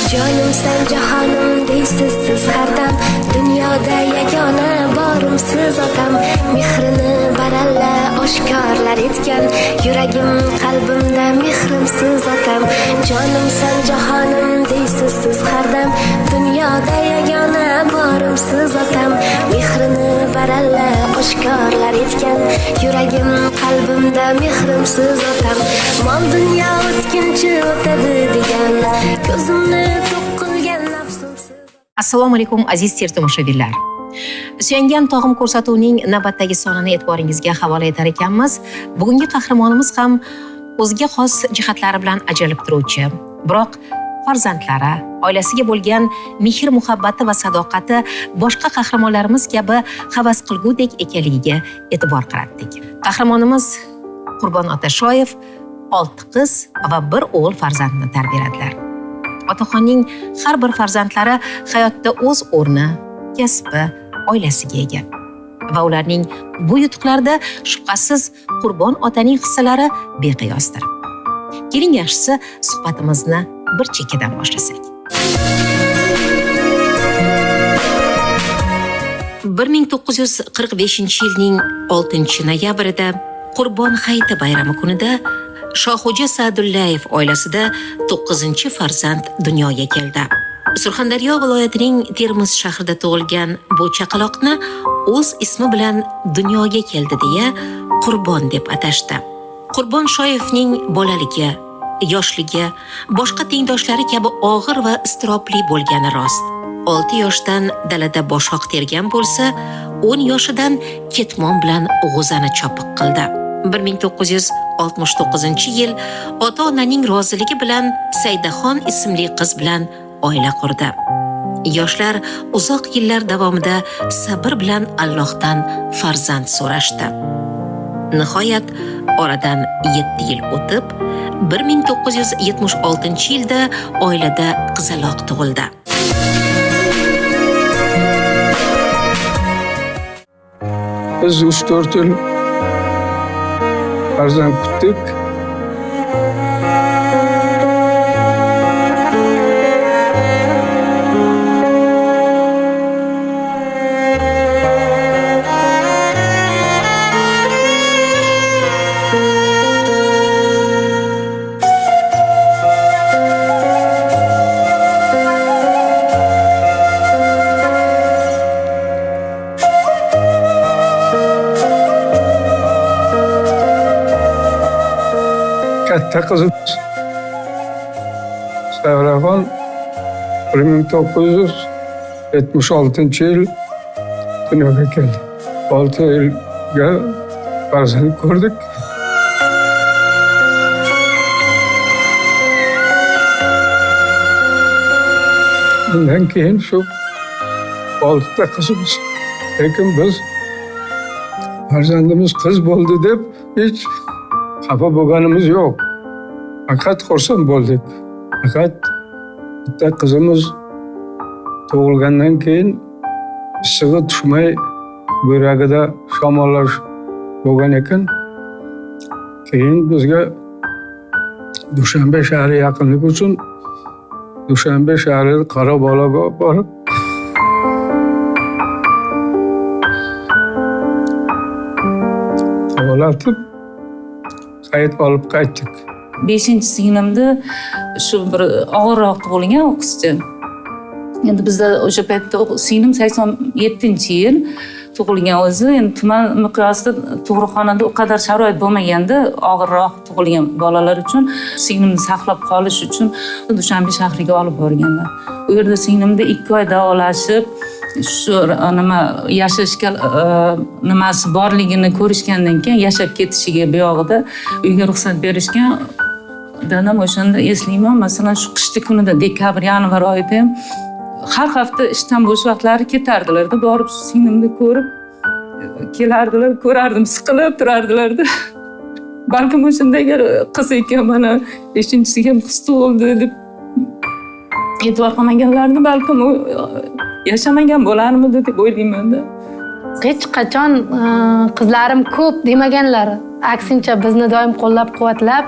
Jonimsan jahonim deysiz siz har dam, dunyoda yagona borimsiz otam. Mehrini baralla oshkorlar etgan, yuragim qalbimda mehrimsiz otam. Jonimsan jahonim deysiz siz har dam, dunyoda yagona borimsiz otam. Mehrini baralla oshkorlar etgan, yuragim qalbimda mehrimsiz otam. Mol dunyo o'tkinchi o'tadi degan, ko'zimni Assalomu alaykum aziz teletomoshabinlar. Suyangan tog'im ko'rsatuvining navbatdagi sonini e'tiboringizga havola etar ekanmiz. Bugungi qahramonimiz ham o'ziga xos jihatlari bilan ajralib turuvchi, biroq farzandlari, oilasiga bo'lgan mehr muhabbati va sadoqati boshqa qahramonlarimiz kabi havas qilgudek ekanligiga e'tibor qaratdik. Qahramonimiz Qurbon Otashoyev 6 qiz va 1 o'g'il farzandni tarbiyaladilar. Otaxonning har bir farzandlari hayotda o'z o'rni, kasbi, oilasiga ega. Va ularning bu yutuqlarida shubhasiz Qurbon otaning hissalari beqiyosdir. Keling yaxshisi suhbatimizni bir chekkadan boshlasak. 1945-yilning 6-noyabrida Qurbon hayiti bayrami kunida Shohxo'ja Sa'dullayev oilasida 9-farzand dunyoga keldi. Surxondaryo viloyatining Termiz shahrida tug'ilgan bu chaqaloqni o'z ismi bilan dunyoga keldi deya Qurbon deb atashdi. Qurbon Shoyevning bolaligi, yoshligi boshqa tengdoshlari kabi og'ir va iztirobli bo'lgani rost. 6 yoshdan dalada boshoq tergan bo'lsa, 10 yoshidan ketmon bilan g'o'zani chopiq qildi. 1969-yil ota-onaning roziligi bilan Saydaxon ismli qiz bilan oila qurdi. Yoshlar uzoq yillar davomida sabr bilan Allohdan farzand so'rashdi. Nihoyat oradan 7 yil o'tib, 1976-yilda oilada qizaloq tug'ildi. Biz 3-4 yil farzand kutdik. Katta qizimiz Savraxon 1976-yil dunyoga keldi. 6 yilga farzand ko'rdik. Bundan keyin shu 6 ta qizimiz. Lekin biz farzandimiz qiz bo'ldi deb hech xafa bo'lganimiz yo'q. Faqat xursand bo'ldik. Faqat bitta qizimiz tug'ilgandan keyin issig'i tushmay yuragida shamollash bo'lgan ekan. Keyin bizga Dushanbe shahri yaqinligi uchun Dushanbe shahri Qarabolaga borib davolatib qayt olib qaytdik. 5-singlimda shu bir og'irroq tug'ilgan o'qishchi. Endi bizda o'sha paytda singlim 87-yil tug'ilgan o'zi. Endi tuman miqyosida tug'ruqxonada o qadar sharoit bo'lmaganda og'irroq tug'ilgan bolalar uchun singlimni saqlab qolish uchun Dushanbe shahriga olib borganlar. U yerda singlimda 2 oy davolashib, shu yashashga nimasi borligini ko'rishgandan keyin yashab ketishiga bu yog'ida uyga ruxsat berishgan. Dadam o'shanda eslayman, masalan shu qishki kunida dekabr, yanvar oyida ham har hafta ishdan bo'sh vaqtlari ketardilarda, borib singlimni ko'rib kelardilar, ko'rardim, siqilib turardilarda. Balkim o'shanda qiz ekan, mana 5-siga qiz tug'ildi deb e'tibor qilmaganlarni balkim u yashamagan bo'larmidi deb o'ylayman-da. Hech qachon qizlarim ko'p demaganlar. Aksincha bizni doim qo'llab-quvvatlab,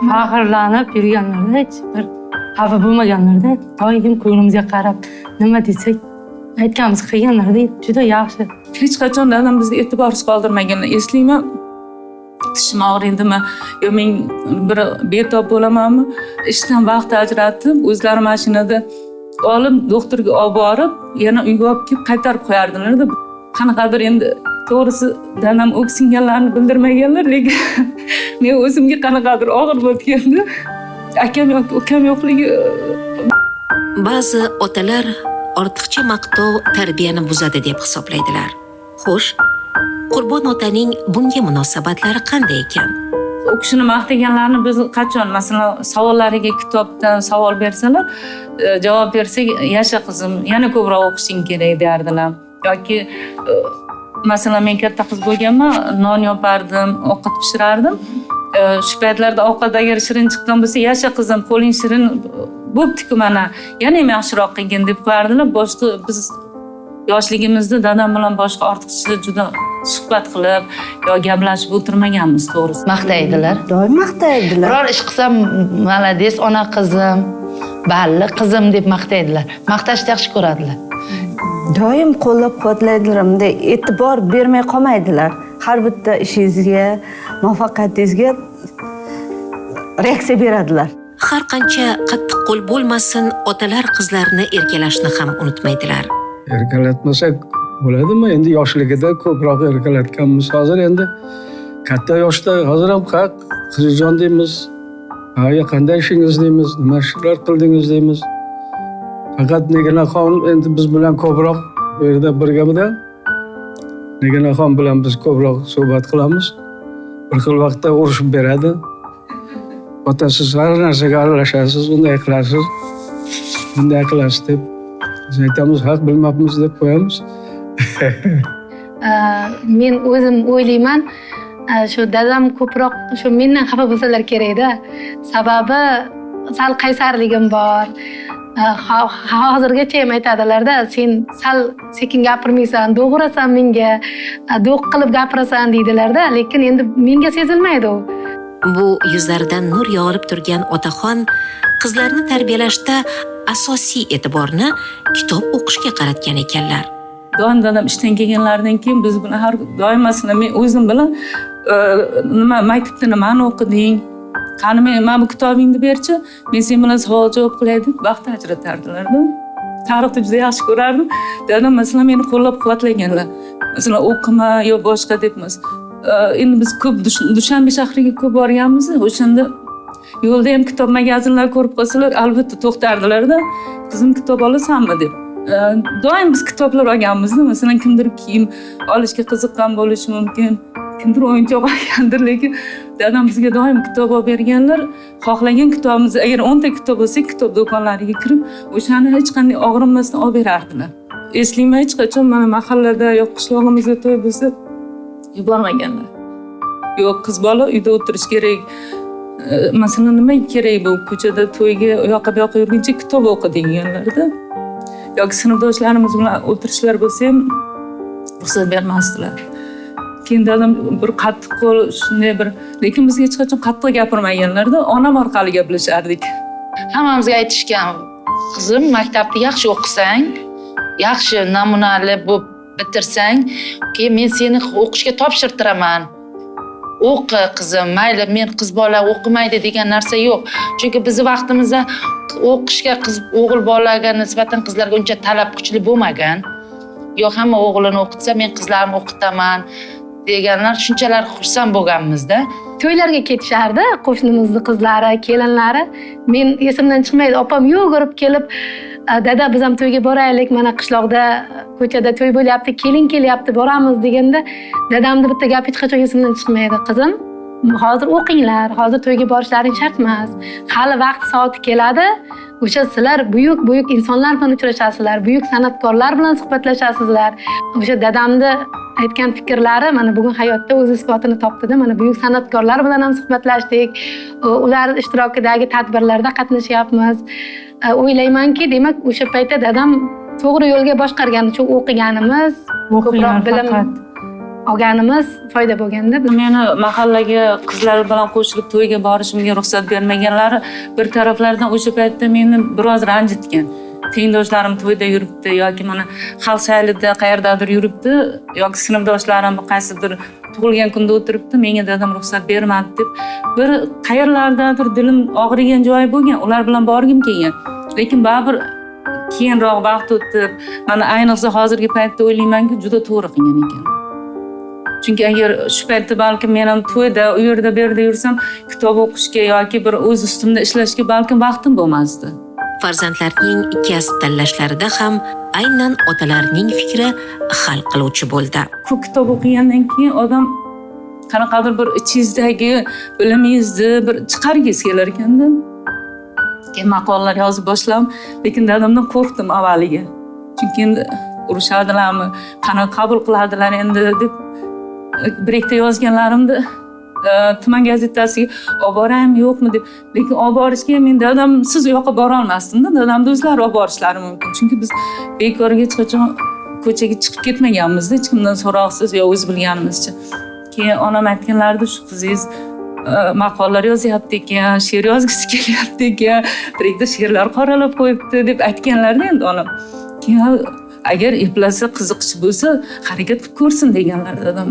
faxrlanib yurganlar hech bir xafa bo'lmaganlarda, doim ko'nglimizga qarab nima desak aytganimiz qilganlarda juda yaxshi. Hech qachon dadam bizni e'tiborsiz qoldirmaganlar. Eslayman, tishim og'riydimi yo men bir betob bo'lamanmi, ishdan vaqt ajratib o'zlari mashinada olib doktorga olib borib, yana uyga olib kelib qaytarib qo'yardilar-da. Qanaqadir endi to'g'risi dadam o'ksinganlarini bildirmaganlar, lekin men o'zimga qanaqadir og'ir bo'lganda akam yoki ukam yo'qligi. Ba'zi otalar ortiqcha maqtov tarbiyani buzadi deb hisoblaydilar. Xo'sh, Qurbon otaning bunga munosabatlari qanday ekan? U kishini maqtaganlarni biz qachon, masalan, savollariga kitobdan savol bersalar, javob bersak, "Yasha qizim, yana ko'proq o'qishing kerak" derdilar. Yoki masalan, men katta qiz bo'lganman, non yopardim, ovqat pishirardim. Shu paytlarda ovqat agar shirin chiqqan bo'lsa, "Yasha qizim, qo'ling shirin bo'pti-ku mana, yana ham yaxshiroq qilgin" deb qo'yardilar. Boshqa biz yoshligimizda dadam bilan boshqa ortiqcha juda suhbat qilib yo gaplashib o'tirmaganmiz, to'g'risi. Maqtaydilar. Doim maqtaydilar. Biror ish qilsam, "Malades, ona qizim, balli qizim" deb maqtaydilar. Maqtashni yaxshi ko'radilar. Doim qo'llab-quvvatlaydilar. Bunday e'tibor bermay qolmaydilar. Har bitta ishingizga, muvaffaqiyatingizga reaksiya beradilar. Har qancha qattiq qo'l bo'lmasin, otalar qizlarini erkalashni ham unutmaydilar. Erkalatmasak bo'ladimi? Endi yoshligida ko'proq erkalatganmiz. Hozir endi katta yoshda hozir ham qizjon deymiz. Qanday ishingiz deymiz, nima ishlar qildingiz deymiz. Faqat Neginaxon endi biz bilan ko'proq bu yerda birgamida. Neginaxon bilan biz ko'proq suhbat qilamiz. Bir xil vaqtda urushib beradi. Otasiz har narsaga aralashasiz, unday qilasiz, bunday qilasiz deb biz aytamiz, haq bilmabmiz deb qo'yamiz. Men o'zim o'ylayman, shu dadam ko'proq shu mendan xafa bo'lsalar kerak-da. Sababi sal qaysarligim bor. Hozirgacha ham aytadilar-da, "Sen sal sekin gapirmaysan, do'g'rasan menga, do'q qilib gapirasan" deydilar-da, lekin endi menga sezilmaydi u. Bu yuzlaridan nur yog'ilib turgan otaxon qizlarni tarbiyalashda asosiy e'tiborni kitob o'qishga qaratgan ekanlar. Doim dadam ishdan kelganlaridan keyin biz bilan har doim, masalan, men o'zim bilan nima maktabda nimani o'qiding? Qani men bu kitobingni berchi, men sen bilan savol javob qilay deb vaqt ajratardilar-da. Tarixni juda yaxshi ko'rardim. Dadam masalan meni qo'llab-quvvatlaganlar. Masalan, o'qima yo boshqa debmiz. Endi biz ko'p Dushanbe shahriga ko'p borganmiz. O'shanda yo'lda ham kitob magazinlar ko'rib qolsalar, albatta to'xtardilar-da. "Qizim, kitob olasanmi?" deb. Doim biz kitoblar olganmiz-da. Masalan, kimdir kiyim olishga qiziqqan bo'lishi mumkin, kimdir o'yinchoq olgandir, lekin dadam bizga doim kitob olib berganlar. Xohlagan kitobimizni, agar 10 ta kitob bo'lsa, kitob do'konlariga kirib, o'shani hech qanday og'rinmasdan olib berardilar. Eslayman, hech qachon mana mahallada yo qishlog'imizda to'y bo'lsa yubormaganlar. Yo'q, qiz bola uyda o'tirish kerak. Masalan, nima kerak bu ko'chada to'yga u yoqqa bu yoqqa yurguncha kitob o'qi deganlarda. Yoki sinfdoshlarimiz bilan o'tirishlar bo'lsa ham ruxsat bermasdilar. Keyin dadam bir qattiq qo'l shunday bir, lekin bizga hech qachon qattiq gapirmaganlarda, onam orqali gaplashardik. Hammamizga aytishgan, "Qizim, maktabda yaxshi o'qisang, yaxshi namunali bo'lib bitirsang, keyin men seni o'qishga topshirtiraman. O'qi qizim, mayli, men qiz bola o'qimaydi degan narsa yo'q." Chunki bizning vaqtimizda o'qishga o'g'il bolaga nisbatan qizlarga uncha talab kuchli bo'lmagan. Yo'q, hamma o'g'lini o'qitsa, men qizlarimni o'qitaman deganlar shunchalar xursand bo'lganmizda. To'ylarga ketishardi, qo'shnimizning qizlari, kelinlari. Men esimdan chiqmaydi, opam yugurib kelib, "Dada, biz ham to'yga boraylik, mana qishloqda ko'chada to'y bo'lyapti, kelin kelyapti, boramiz" deganda, dadamning bitta gapi hech qachon esimdan chiqmaydi. "Qizim, hozir o'qinglar, hozir to'yga borishlaring shart emas. Hali vaqt soati keladi. O'sha sizlar buyuk insonlar bilan uchrashasizlar, buyuk san'atkorlar bilan suhbatlashasizlar." O'sha dadamni aytgan fikrlari mana bugun hayotda o'z isbotini topdi-da. Mana buyuk san'atkorlar bilan ham suhbatlashdik. Ular ishtirokidagi tadbirlarda qatnashyapmiz. O'ylaymanki, demak, o'sha paytda dadam to'g'ri yo'lga boshqargan uchun o'qiganimiz, ko'proq bilim olganimiz foyda bo'lganda. Meni mahallaga qizlar bilan qo'shilib to'yga borishimga ruxsat bermaganlari bir taraflardan o'sha paytda meni biroz ranjitgan. Tengdoshlarim to'yda yuribdi yoki mana xalq saylida qayerdadir yuribdi yoki sinfdoshlarim qaysidir tug'ilgan kunda o'tiribdi, menga dadam ruxsat bermadi deb bir qayerlardadir dilim og'rigan joyi bo'lgan. Ular bilan borgim kelgan. Lekin baribir keyinroq vaqt o'tib, mana ayniqsa hozirgi paytda o'ylaymanki, juda to'g'ri qilgan ekan. Chunki agar shu paytda balkim men ham to'yda, u yerda bu yerda yursam, kitob o'qishga yoki bir o'z ustimda ishlashga balkim vaqtim bo'lmasdi. Farzandlarning kasb tanlashlarida ham aynan otalarning fikri hal qiluvchi bo'ldi. Ko'p kitob o'qigandan keyin odam qanaqadir bir ichingizdagi bilimingizni bir chiqargingiz kelar ekanda. Keyin maqolalar yozib boshladim, lekin dadamdan qo'rqdim avvaliga. Chunki endi urushadilarmi, qanaqa qabul qiladilar endi deb bir-ikkita yozganlarimni tuman gazetasiga olib boraymi yo'qmi deb. Lekin olib borishga men dadamsiz u yoqqa bora olmasdim-da. Dadamni o'zlari olib borishlari mumkin. Chunki biz bekorga hech qachon ko'chaga chiqib ketmaganmiz-da, hech kimdan so'roqsiz yo o'z bilganimizcha. Keyin onam aytganlarida shu qizingiz maqolalar yozyapti ekan, she'r yozgisi kelyapti ekan, birikda she'rlar qoralab qo'yibdi deb aytganlarda endi onam. Keyin agar eplasa qiziqish bo'lsa, harakat qilib ko'rsin deganlar dadam.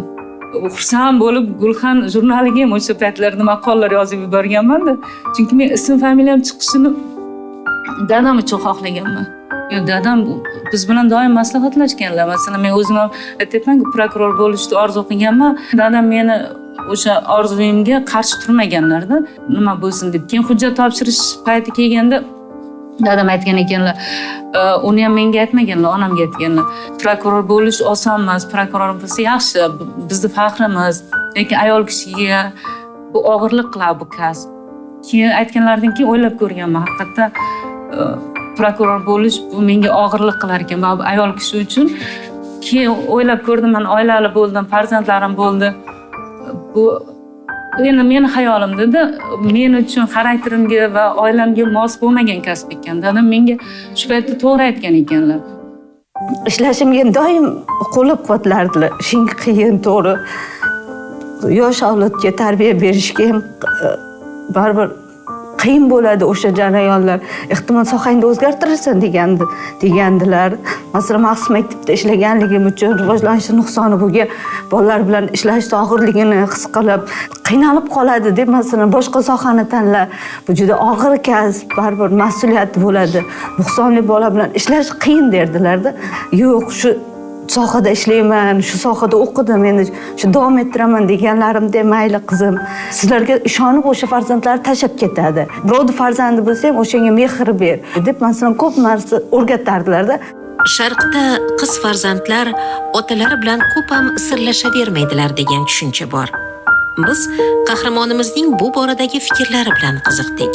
Xursand bo'lib Gulxan jurnaliga ham o'sha paytlarda maqolalar yozib yuborganman-da. Chunki men ism familiyam chiqishini dadam uchun xohlaganman. Dadam biz bilan doim maslahatlashganlar. Masalan, men o'zim ham aytayapman-ku, prokuror bo'lishni orzu qilganman. Dadam meni o'sha orzuyimga qarshi turmaganlar-da. Nima bo'lsin deb. Keyin hujjat topshirish payti kelganda dadam aytgan ekanlar, uni ham menga aytmaganlar, onamga aytganlar. Prokuror bo'lish oson emas, prokuror bo'lsa yaxshi, bizni faxrimiz. Lekin ayol kishiga bu og'irlik qiladi bu kasb. Keyin aytganlaridan keyin o'ylab ko'rganman, haqiqatda prokuror bo'lish bu menga og'irlik qilar ekan, bu ayol kishi uchun. Keyin o'ylab ko'rdim, men oilali bo'ldim, farzandlarim bo'ldi. Bu endi meni hayolimda men uchun xarakterimga va oilamga mos bo'lmagan kasb ekan. Dadam menga shu paytda to'g'ri aytgan ekanlar. Ishlashimga doim qo'llab-quvvatlardilar. Ishing qiyin, to'g'ri. Yosh avlodga tarbiya berishga ham baribir qiyin bo'ladi o'sha jarayonlar. Ehtimol sohangni o'zgartirarsan degandilar. Masalan, maxsus maktabda ishlaganligim uchun rivojlanishda nuqsoni bo'lgan bolalar bilan ishlashda og'irligini his qilib, qiynalib qoladi deb masalan boshqa sohani tanla. Bu juda og'ir kasb, baribir mas'uliyat bo'ladi. Nuqsonli bola bilan ishlash qiyin derdilar-da. Yo'q, shu sohada ishlayman, shu sohada o'qidim, endi shu davom ettiraman deganlarimda mayli qizim, sizlarga ishonib o'sha farzandlar tashlab ketadi. Birovni farzandi bo'lsa ham o'shanga mehr ber deb masalan ko'p narsa o'rgatardilar-da. Sharqda qiz farzandlar otalari bilan ko'p ham sirlashavermaydilar degan tushuncha bor. Biz qahramonimizning bu boradagi fikrlari bilan qiziqdik.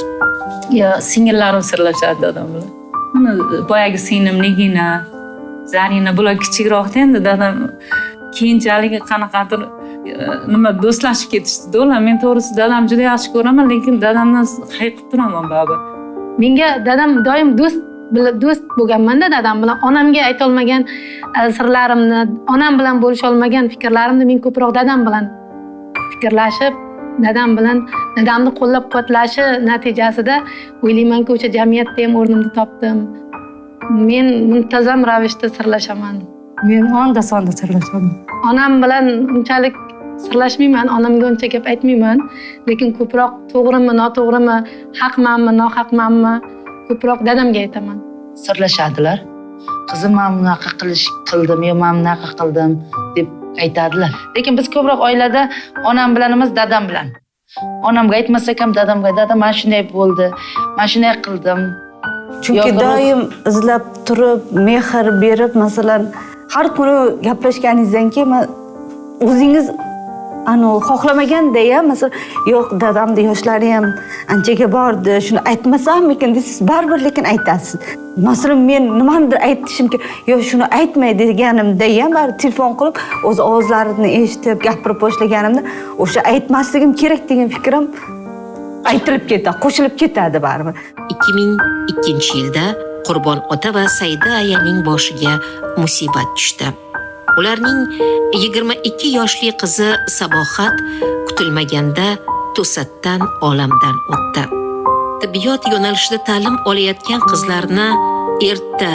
Ya singillarim sirlashadi dadam bilan. Mana boyagi singlim Nigina, Zarina bular kichikroqda endi dadam keyinchalik qanaqadir nima do'stlashib ketishdi. Ular men to'g'risi dadam juda yaxshi ko'raman, lekin dadamdan hayiqib turaman baribir. Menga dadam doim do'st bo'lganman-da dadam bilan. Onamga ayta olmagan sirlarimni, onam bilan bo'lisha olmagan fikrlarimni men ko'proq dadam bilan fikrlashib, dadamni qo'llab-quvvatlashi natijasida o'ylaymanki, o'sha jamiyatda ham o'rnimni topdim. Men muntazam ravishda sirlashaman. Men onda-sonda sirlashaman. Onam bilan unchalik sirlashmayman, onamga uncha gap aytmayman, lekin ko'proq to'g'rimi, noto'g'rimi, haqmanmi, nohaqmanmi ko'proq dadamga aytaman. Sirlashadilar. Qizim men bunaqa qildim, yo men bunaqa qildim deb aytadilar. Lekin biz ko'proq oilada onam bilan emas, dadam bilan. Onamga aytmasak ham dadamga, dadam men shunday bo'ldi, men shunday qildim. Chunki doim izlab turib, mehr berib, masalan, har kuni gaplashganingizdan keyin o'zingiz xohlamaganda ham, masalan, yo'q, dadamni yoshlari ham anchaga bordi, shuni aytmasammikin deysiz, baribir lekin aytasiz. Masalan, men nimanidir aytishimga, yo'q, shuni aytmay deganimda ham telefon qilib, o'z ovozlarini eshitib, gapirib boshlaganimda, o'sha aytmasligim kerak degan fikrim aytilib ketadi, qo'shilib ketadi baribir. 2002-yilda Qurbon ota va Saida ayaning boshiga musibat tushdi. Ularning 22 yoshli qizi Sabohat kutilmaganda to'satdan olamdan o'tdi. Tibbiyot yo'nalishida ta'lim olayotgan qizlarni erta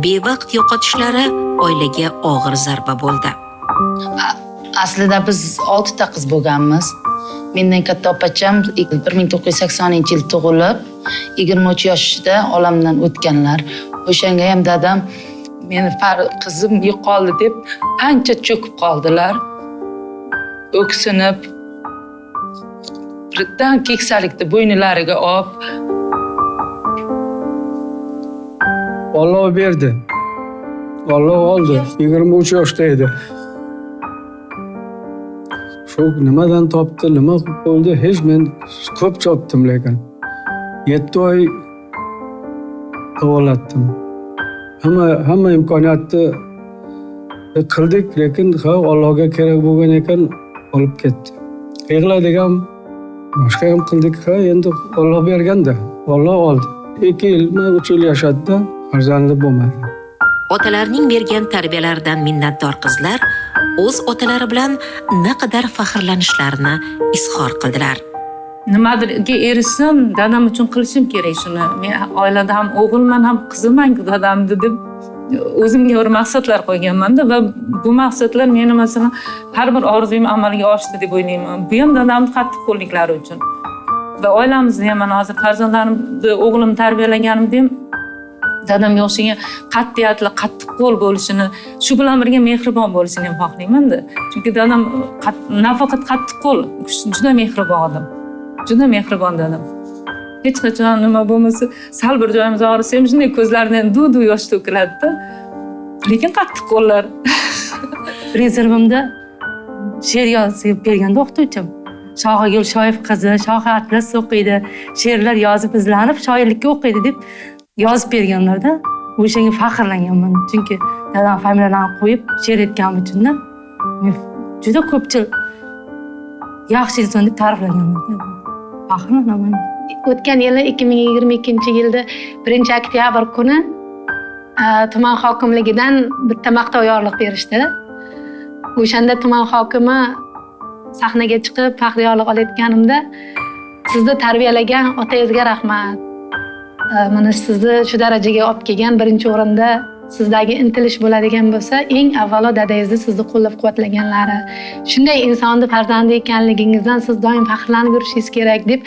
bevaqt yo'qotishlari oilaga og'ir zarba bo'ldi. Aslida biz 6 ta qiz bo'lganmiz. Mendan katta opacham 1980-yil tug'ilib, 23 yoshida olamdan o'tganlar. O'shanga ham dadam meni qizim yo'qoldi deb ancha cho'kib qoldilar. O'ksinib, birdan keksalikda bo'ynilariga olib Alloh berdi. Alloh oldi. 23 yoshda edi. Shu nimadan topdi, nima qilib bo'ldi, hech men ko'p chopdim lekin 7 oy davolatdim. Hamma imkoniyatni qildik, lekin Allohga kerak bo'lgan ekan olib ketdi. Yig'ladik, boshqa ham qildik, endi Alloh berganda, Alloh oldi. 2 yilmi 3 yil yashadi, farzandi bo'lmadi. Otalarning bergan tarbiyalaridan minnatdor qizlar o'z otalari bilan naqadar faxrlanishlarini izhor qildilar. Nimadirga erishsam, dadam uchun qilishim kerak shuni. Men oilada ham o'g'ilman, ham qizimman-ku dadamni deb o'zimga bir maqsadlar qo'yganman-da va bu maqsadlar meni masalan har bir orzum amalga oshdi deb o'ylayman. Bu ham dadamning qattiq qo'lliklari uchun. Va oilamizni ham mana hozir farzandlarimni o'g'lim tarbiyalaganimda ham dadamga o'xshagan qat'iyatli, qattiq qo'l bo'lishini, shu bilan birga mehribon bo'lishini ham xohlayman-da. Chunki dadam nafaqat qattiq qo'l, juda mehribon odam. Juda mehribon dadam. Hech qachon nima bo'lmasa, sal bir joyimiz og'risa ham shunday ko'zlaridan duv-duv yosh to'kiladi-da. Lekin qattiq qo'llar. Rezervimda she'r yozib berganda o'qituvchim. Shohigul Shoyev qizi, Shohi Atlas o'qiydi, she'rlar yozib izlanib, shoirlikka o'qiydi deb yozib berganlarda, o'shanga faxrlanganman. Chunki dadam familiyalarini qo'yib she'r aytganim uchun-da men juda ko'pchilik yaxshi inson deb ta'riflaganman. Faxrlanaman. O'tgan yili 2022-yilda 1-oktyabr kuni tuman hokimligidan bitta maqtov yorliq berishdi. O'shanda tuman hokimi sahnaga chiqib faxriy yorliq olayotganimda sizni tarbiyalagan otangizga rahmat. Mana sizni shu darajaga olib kelgan birinchi o'rinda sizdagi intilish bo'ladigan bo'lsa, eng avvalo dadangizni sizni qo'llab-quvvatlaganlari. Shunday insonni farzandi ekanligingizdan siz doim faxrlanib yurishingiz kerak deb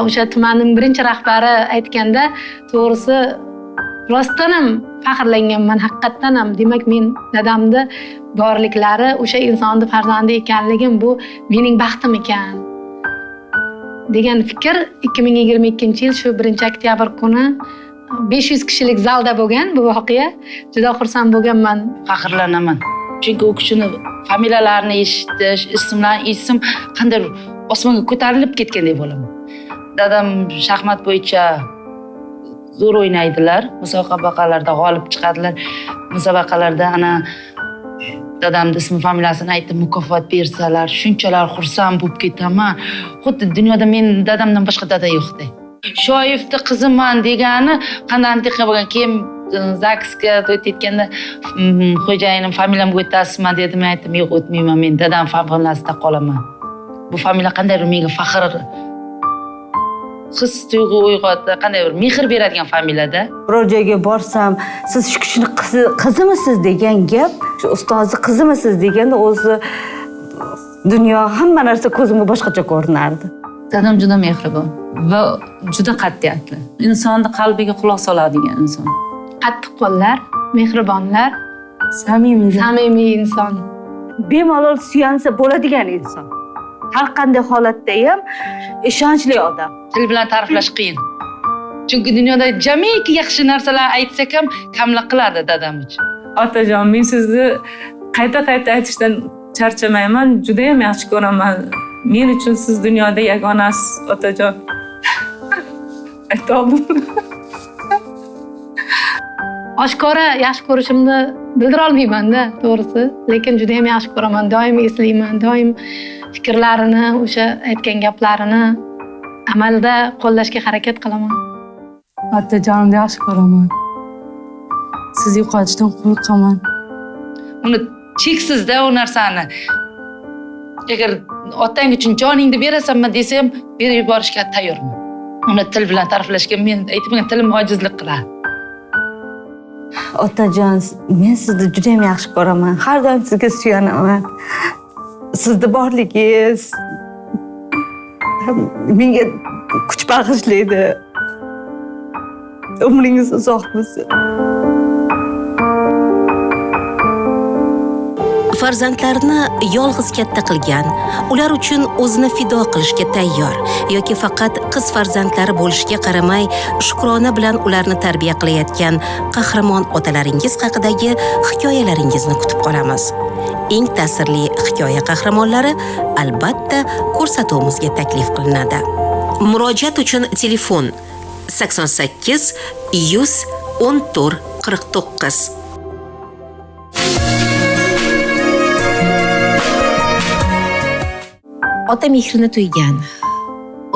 o'sha tumanning birinchi rahbari aytganda, to'g'risi rostdan ham faxrlanganman, haqiqatdan ham. Demak, men dadamni borliklari, o'sha insonni farzandi ekanligim bu mening baxtim ekan degan fikr 2022-yil shu 1-oktyabr kuni 500 kishilik zalda bo'lgan bu voqea. Juda xursand bo'lganman. Faxrlanaman. Chunki u kishini familiyalarini eshitish, ismlarini eshitsam qanday osmonga ko'tarilib ketgandek bo'laman. Dadam shaxmat bo'yicha zo'r o'ynaydilar. Musobaqalarda g'olib chiqadilar. Musobaqalarda ana dadamning ismi familiyasini aytib mukofot bersalar, shunchalar xursand bo'lib ketaman. Xuddi dunyoda men dadamdan boshqa dada yo'qday. Shoyevni qiziman degani qanday antiqa bo'lgan. Keyin zagsga o'tayotganda xo'jayinim familiyamga o'tasizmi dedi. Men aytdim, yo'q, o'tmayman, men dadam familiyasida qolaman. Bu familiya qandaydir menga faxr his tuyg'u uyg'otdi, qanday bir mehr beradigan familiyada. Biror joyga borsam, siz shu kishini qizimisiz degan gap, shu ustozni qizimisiz deganda o'zi dunyo hamma narsa ko'zimga boshqacha ko'rinardi. Dadam juda mehribon va juda qat'iyatli. Insonni qalbiga quloq soladigan inson. Qattiq qo'llar, mehribonlar, samimiy inson. Bemalol suyansa bo'ladigan inson. Har qanday holatda ham ishonchli odam. Til bilan ta'riflash qiyin. Chunki dunyoda jamiki yaxshi narsalar aytsak ham kamlik qiladi dadam uchun. Otajon, men sizni qayta-qayta aytishdan charchamayman, juda ham yaxshi ko'raman. Men uchun siz dunyoda yagonasiz, otajon. Aytoldim. Oshkora yaxshi ko'rishimni bildira olmayman-da, to'g'risi. Lekin juda ham yaxshi ko'raman, doim eslayman, doim fikrlarini, o'sha aytgan gaplarini amalda qo'llashga harakat qilaman. Otajonimni yaxshi ko'raman. Siz yo'qotishdan qo'rqaman. Uni cheksizda u narsani. Agar otang uchun joningni berasanmi desam, berib yuborishga tayyorman. Uni til bilan ta'riflashga men aytmagan tilim ojizlik qiladi. Otajon, men sizni juda ham yaxshi ko'raman. Har doim sizga suyanaman. Sizni borligingiz menga kuch bag'ishlaydi. Umringiz uzoq bo'lsin. Farzandlarni yolg'iz katta qilgan, ular uchun o'zini fido qilishga tayyor yoki faqat qiz farzandlari bo'lishiga qaramay shukrona bilan ularni tarbiya qilayotgan qahramon otalaringiz haqidagi hikoyalaringizni kutib qolamiz. Eng ta'sirli hikoya qahramonlari albatta ko'rsatuvimizga taklif qilinadi. Murojaat uchun telefon 88 114 49. Ota mehrini tuygan,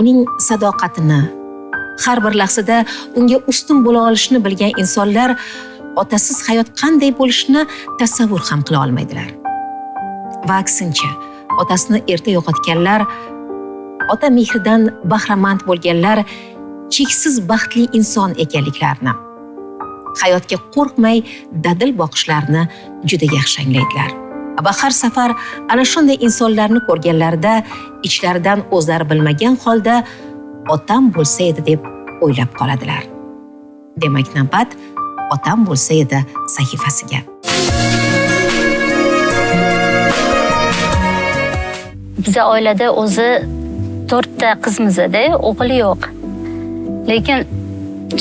uning sadoqatini, har bir lahzada unga ustun bo'la olishni bilgan insonlar otasiz hayot qanday bo'lishini tasavvur ham qila olmaydilar. Va aksincha, otasini erta yo'qotganlar, ota mehridan bahramand bo'lganlar cheksiz baxtli inson ekanliklarini, hayotga qo'rqmay dadil boqishlarini juda yaxshi anglaydilar. Va har safar ana shunday insonlarni ko'rganlarida ichlaridan o'zlari bilmagan holda otam bo'lsa edi deb o'ylab qoladilar. Demak, navbat otam bo'lsa edi sahifasiga. Biza oilada o'zi 4 ta qizmiz edi, o'g'il yo'q. Lekin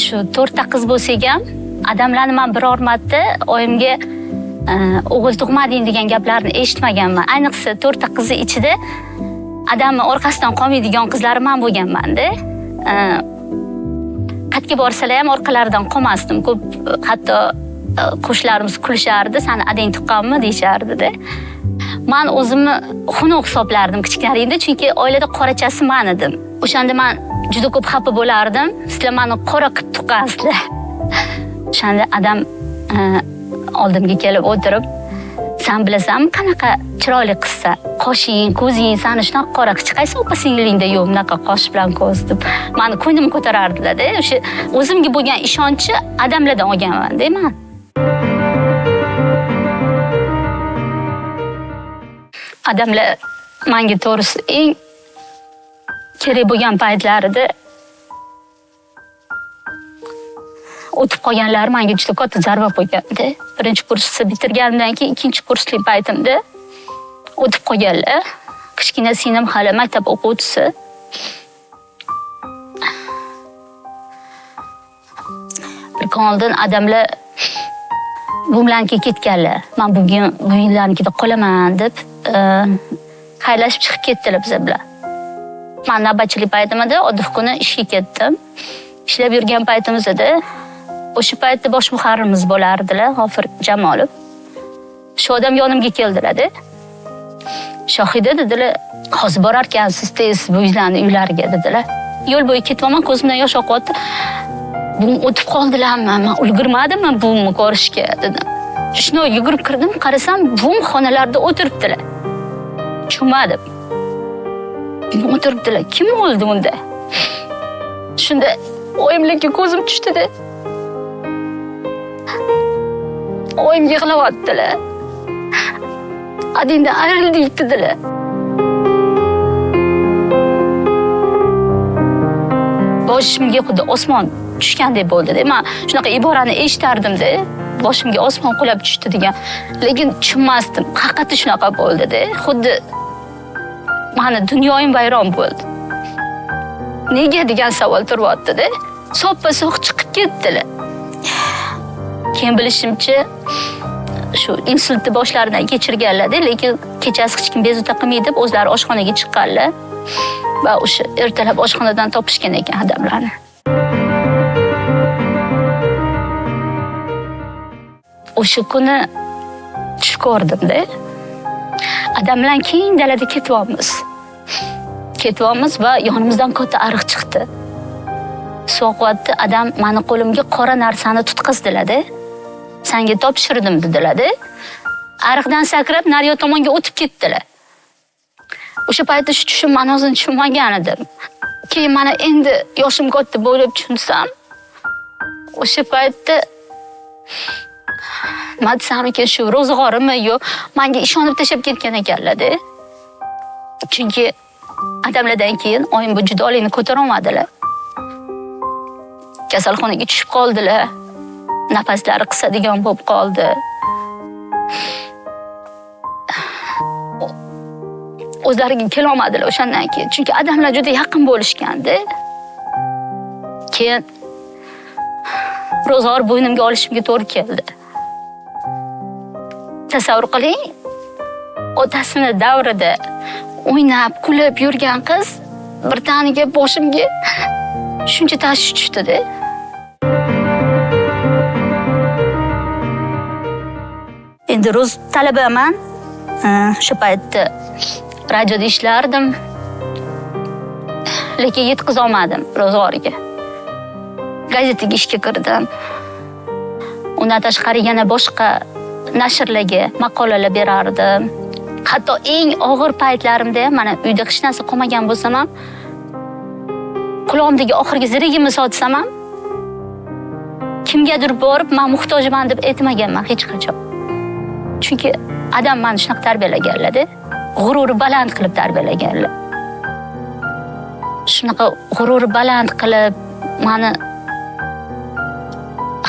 shu 4 ta qiz bo'lsa ham, adamlarni men biror marta oyimga o'g'il tug'mading degan gaplarni eshitmaganman. Ayniqsa 4 ta qizi ichida adamni orqasidan qolmaydigan qizlari men bo'lganman-da. Qayerga borsalar ham orqalaridan qolmasdim. Ko'p hatto qo'shlarimiz kulishardi, "Sani adang tuqqanmi?" deyishardi-da. Men o'zimni xunuk hisoblardim kichikligimda, chunki oilada qorachasi men edim. O'shanda men juda ko'p xafa bo'lardim. Sizlar meni qora qilib tuqqansizlar. O'shanda adam oldimga kelib o'tirib, "Sen bilasanmi qanaqa chiroyli qizsa? Qoshing, ko'zing sani shunaqa qora, hech qaysi opa singlingda yo'q bunaqa qosh bilan ko'z" deb meni ko'nglimni ko'tarardilar-da. O'sha o'zimga bo'lgan ishonchi adamlardan olganman-da men. Adamlar menga to'g'risi eng kerak bo'lgan paytlarida o'tib qolganlar menga juda katta zarba qo'ygandi. Birinchi kursni bitirganimdan keyin ikkinchi kursli paytimda o'tib qolganlar. Kichkina singlim hali maktab o'quvchisi. Bir kun oldin adamlar buvimlarnikiga ketganlar. Men bugun buvimlarnikida qolaman deb xayrlashib chiqib ketdilar biz bilan. Men navbatchilik paytimda oddiy kuni ishga ketdim. Ishlab yurgan paytimizda o'sha paytda bosh muharririmiz bo'lardilar, G'ofir Jamolov. Shu odam yonimga keldilar-da. "Shohida" dedilar, "hozir borarkansiz tez buvinglarning uylariga" dedilar. Yo'l bo'yi ketyapman, ko'zimdan yosh oqyapti. "Buvim o'tib qoldilarmi? Men ulgurmadimmi buvimni ko'rishga" dedim. Shuni yugurib kirdim, qarasam buvim xonalarda o'tiribdilar. Tushunmadim. O'tiribdilar. Kim o'ldi unda? Shunda oyimlarga ko'zim tushdi-da. Oyim yig'layotdilar. "Adingdan ayrildik" dedilar. Boshimga xuddi osmon tushgandek bo'ldi-da. Men shunaqa iborani eshitardim-da. Boshimga osmon qulab tushdi degan. Lekin tushunmasdim. Haqiqatda shunaqa bo'ldi-da. Xuddi meni dunyoyim vayron bo'ldi. Nega degan savol turyapti-da. Soppa-soq chiqib ketdilar. Keyin bilishimcha shu insultni boshlaridan kechirganlar-da, lekin kechasi hech kim bezovta qilmaydi deb o'zlari oshxonaga chiqqanlar va o'sha ertalab oshxonadan topishgan ekan odamlarni. O'sha kuni tush ko'rdim-da. Adam bilan keng dalada ketyapmiz va yonimizdan katta ariq chiqdi. So'q vaqtda adam meni qo'limga qora narsani tutqizdilar-da. "Senga topshirdim" dedilar-da. ariqdan sakrab naryoq tomonga o'tib ketdilar. O'sha paytda shu tushum ma'nosini tushunmagan edim. Keyin mana endi yoshim katta bo'lib tushunsam, o'sha paytda nima desam ekan, shu ro'zg'orimi yo menga ishonib tashlab ketgan ekanlar-da. Chunki adamlardan keyin oyim bu judolikni ko'tara olmadilar. Kasalxonaga tushib qoldilar. Nafaslari qisadigan bo'lib qoldi. O'zlariga kela olmadilar o'shandan keyin. Chunki odamlar juda yaqin bo'lishganda. Keyin ro'zg'or bo'ynimga olishimga to'g'ri keldi. Tasavvur qiling, otasini davrida o'ynab, kulib yurgan qiz birdaniga boshimga shuncha tashvish tushdi-da. Endi ro'z talabaman. Shu paytda radioda ishlardim. Lekin yetkiza olmadim ro'zg'orga. Gazetaga ishga kirdim. Undan tashqari yana boshqa nashrlarga maqolalar berardim. Hatto eng og'ir paytlarimda mana uyda hech narsa qolmagan bo'lsam ham, qulog'imdagi oxirgi zirigimni sotsam ham, kimgadir borib men muhtojman deb aytmaganman hech qachon. Chunki adam meni shunaqa tarbiyalaganlar-da. G'ururi baland qilib tarbiyalaganlar. Shunaqa g'ururi baland qilib meni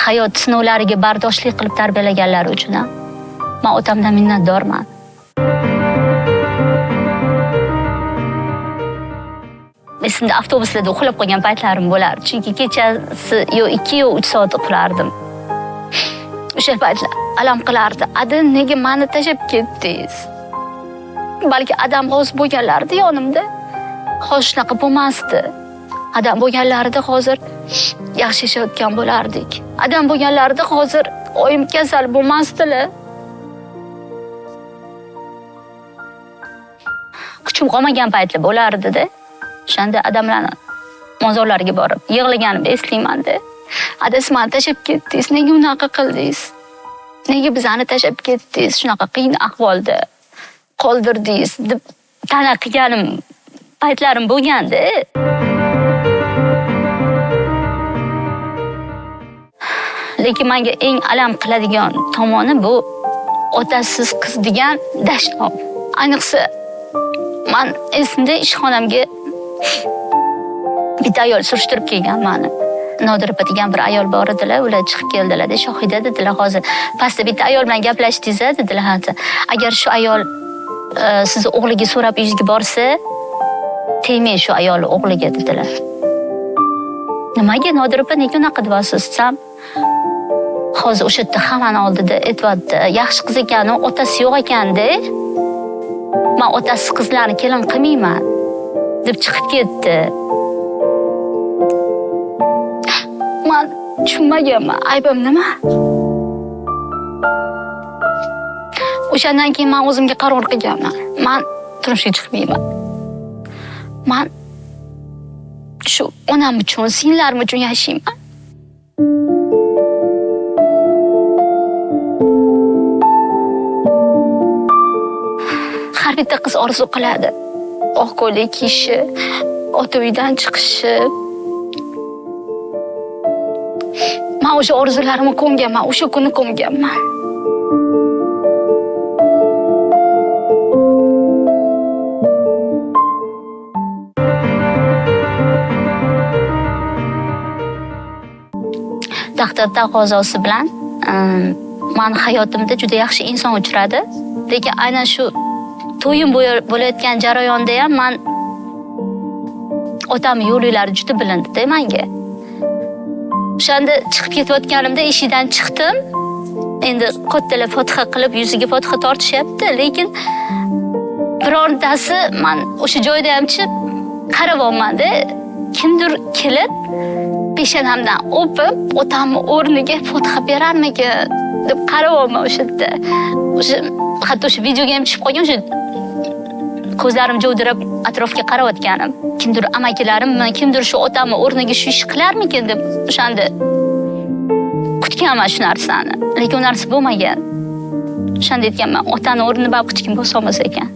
hayot sinovlariga bardoshli qilib tarbiyalaganlari uchun ham men otamdan minnatdorman. Esimda avtobuslarda uxlab qolgan paytlarim bo'lardi. Chunki kechasi 2 yo 3 soat uxlardim. O'sha paytlar alam qilardi. Ada nega meni tashlab ketdingiz? Balki adam g'oz bo'lganlardi yonimda. Hozir shunaqa bo'lmasdi. Adam bo'lganlarida hozir yaxshi yashayotgan bo'lardik. Adam bo'lganlarida hozir oyim kasal bo'lmasdilar. Kuchim qolmagan paytlar bo'lardi-da. O'shanda adamlarni mozorlariga borib yig'laganim eslayman-da. Adasi meni tashlab ketdingiz, nega unaqa qildingiz? Nega bizani tashlab ketdingiz? Shunaqa qiyin ahvolda qoldirdingiz deb ta'na qilganim paytlarim bo'lganda. Lekin menga eng alam qiladigan tomoni bu otasiz qiz degan dashnom. Ayniqsa men esimda ishxonamga bitta ayol surishtirib kelgan meni. Nodira degan bir ayol bor edilar, ular chiqib keldilar-da, Shohida dedilar, hozir pastda bitta ayol bilan gaplashdingiz dedilar. Agar shu ayol sizni o'g'liga so'rab uyingizga borsa, tegmang shu ayol o'g'liga dedilar. Nimaga Nodira nega unaqa deyapsiz desam, hozir o'sha yerda hammani oldida aytibdi, yaxshi qiz ekan, otasi yo'q ekanda. Men otasiz qizlarni kelin qilmayman deb chiqib ketdi. Men tushunmaganman, aybim nima? O'shandan keyin men o'zimga qaror qilganman. Men turmushga chiqmayman. Men shu onam uchun, singlarim uchun yashayman. Har bitta qiz orzu qiladi. Oq ko'ylak kiyishi, ota uydan chiqishi. Men o'sha orzularimga ko'nganman, o'sha kuni ko'nganman. Taqdir taqozosi bilan men hayotimda juda yaxshi inson uchradi. Lekin aynan shu to'yim bo'layotgan jarayonda ham men otamning yo'llari juda bilindi-da menga. O'shanda chiqib ketayotganimda eshikdan chiqdim. Endi qo'ttalar fotiha qilib yuziga fotiha tortishyapti, lekin birontasi men o'sha joyda hamchi qarab olmadi. Kimdir kelib peshonamdan o'pib, otamning o'rniga fotiha berarmikan deb qarab olma o'sha yerda. O'sha hatto o'sha videoga ham tushib qolgan, o'sha ko'zlarim jovdirab atrofga qarayotganim. Kimdir amakilarimmi, kimdir shu otamning o'rniga shu ish qilarmikan deb o'shanda kutganman shu narsani. Lekin u narsa bo'lmagan. O'shanda aytganman, otani o'rnini baribir hech kim bosa olmas ekan.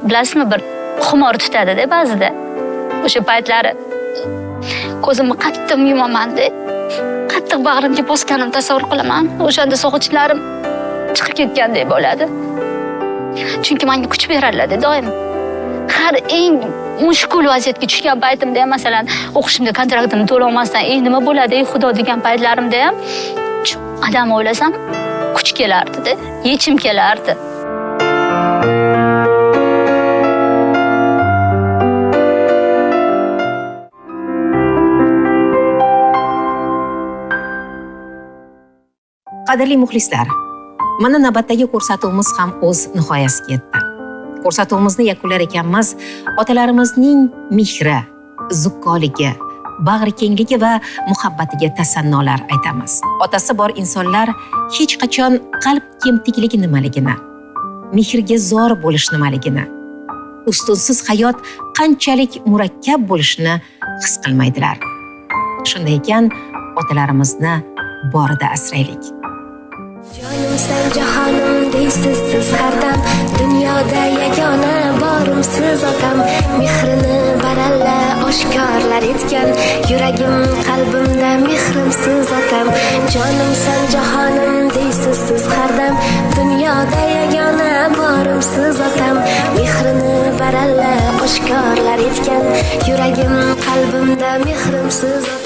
Bilasizmi, bir xumor tutadi-da ba'zida. O'sha paytlari ko'zimni qattiq yumaman-da. Qattiq bag'rimga bosganimni tasavvur qilaman. O'shanda sog'ichlarim chiqib ketgandek bo'ladi. Chunki menga kuch beradilar doim. Har eng mushkul vaziyatga tushgan paytimda ham, masalan, o'qishimda kontraktimni to'la olmasdan, nima bo'ladi, xudo degan paytlarimda ham odam o'ylasam, kuch kelardi-da, yechim kelardi. Qadrli muxlislar, mana navbatdagi ko'rsatuvimiz ham o'z nihoyasiga yetdi. Ko'rsatuvimizni yakunlar ekanmiz, otalarimizning mehri, zukkoligi, bag'rikengligi va muhabbatiga tasannolar aytamiz. Otasi bor insonlar hech qachon qalb kemtikligi nimaligini, mehrga zor bo'lish nimaligini, ustunsiz hayot qanchalik murakkab bo'lishini his qilmaydilar. Shunday ekan, otalarimizni borida asraylik. Jonimsan jahonim deysiz siz har dam, dunyoda yagona borim siz otam. Mehrini baralla oshkorlar etgan, yuragim qalbimda mehrim siz otam. Jonimsan jahonim deysiz siz har dam, dunyoda yagona borim siz otam. Mehrini baralla oshkorlar etgan, yuragim qalbimda mehrim siz otam.